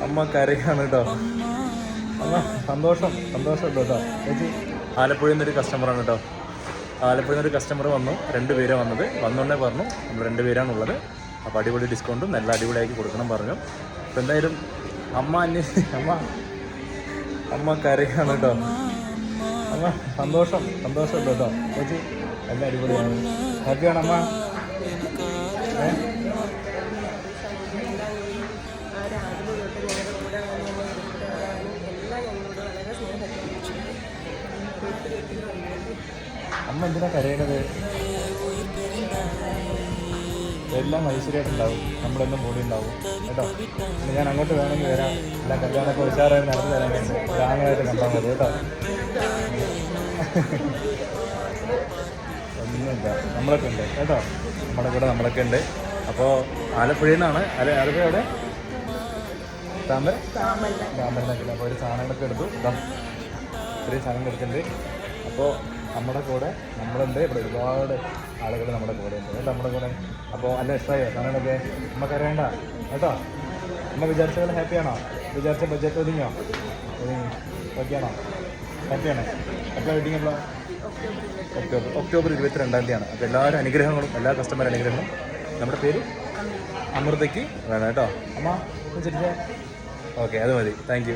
അമ്മ കരയാണ് കേട്ടോ. അമ്മ സന്തോഷം കേട്ടോ ചേച്ചി. ആലപ്പുഴയിൽ നിന്നൊരു കസ്റ്റമറാണ് കേട്ടോ. ആലപ്പുഴയിൽ നിന്നൊരു കസ്റ്റമർ വന്നു, 2 പേരാണ് വന്നത്. വന്നോണ്ടേ പറഞ്ഞു നമ്മൾ 2 പേരാണുള്ളത്, അപ്പോൾ അടിപൊളി ഡിസ്കൗണ്ടും നല്ല അടിപൊളിയാക്കി കൊടുക്കണം പറഞ്ഞു. അപ്പോൾ എന്തായാലും അമ്മ കരയാണ് കേട്ടോ. അമ്മ സന്തോഷം കേട്ടോ ചേച്ചി. എല്ലാം അടിപൊളിയാണ്. ഹാപ്പിയാണ് അമ്മ? അമ്മ എന്തിനാ കരയണത്? എല്ലാം ഐശ്വര്യമായിട്ടുണ്ടാവും, നമ്മളെല്ലാം കൂടി ഉണ്ടാവും കേട്ടോ. ഞാൻ അങ്ങോട്ട് വേണമെങ്കിൽ വരാം. എല്ലാം കല്യാണമൊക്കെ ഉഷാറായി നടന്നു തരാൻ വേണ്ടി ഒരാങ്ങളായിട്ട് കണ്ടാൽ മതി കേട്ടോ. ഒന്നുമില്ല, നമ്മളൊക്കെ ഉണ്ട് കേട്ടോ. നമ്മുടെ കൂടെ നമ്മളൊക്കെ ഉണ്ട്. അപ്പോൾ ആലപ്പുഴയിൽ നിന്നാണ്. ആലപ്പുഴ എവിടെ? താമരനൊക്കെ. അപ്പോൾ ഒരു സാധനങ്ങളൊക്കെ എടുത്തു. ഇത്രയും സാധനങ്ങൾ എടുത്തിട്ടുണ്ട്. അപ്പോൾ നമ്മുടെ കൂടെ നമ്മളുണ്ട്. ഇവിടെ ഒരുപാട് ആളുകൾ നമ്മുടെ കൂടെ ഉണ്ട് കേട്ടോ, നമ്മുടെ കൂടെ. അപ്പോൾ നല്ല ഇഷ്ടമായോ സാധനങ്ങളൊക്കെ? നമുക്ക് അറിയണ്ട കേട്ടോ. അമ്മ വിചാരിച്ച പോലെ ഹാപ്പിയാണോ? വിചാരിച്ച ബഡ്ജറ്റ് ഒതുങ്ങിയോ? ഓക്കെയാണോ? ഹാപ്പിയാണോ? എപ്പോഴാണ് വെഡിങ്? എപ്പോഴാണ്? ഒക്ടോബർ 22-ാം തീയതിയാണ്. അപ്പോൾ എല്ലാവരും അനുഗ്രഹങ്ങളും, എല്ലാ കസ്റ്റമർ അനുഗ്രഹങ്ങളും നമ്മുടെ പേര് അമൃതയ്ക്ക് വേണം കേട്ടോ. അമ്മ വിളിച്ചിട്ട് ഓക്കെ, അത് മതി. Thank you.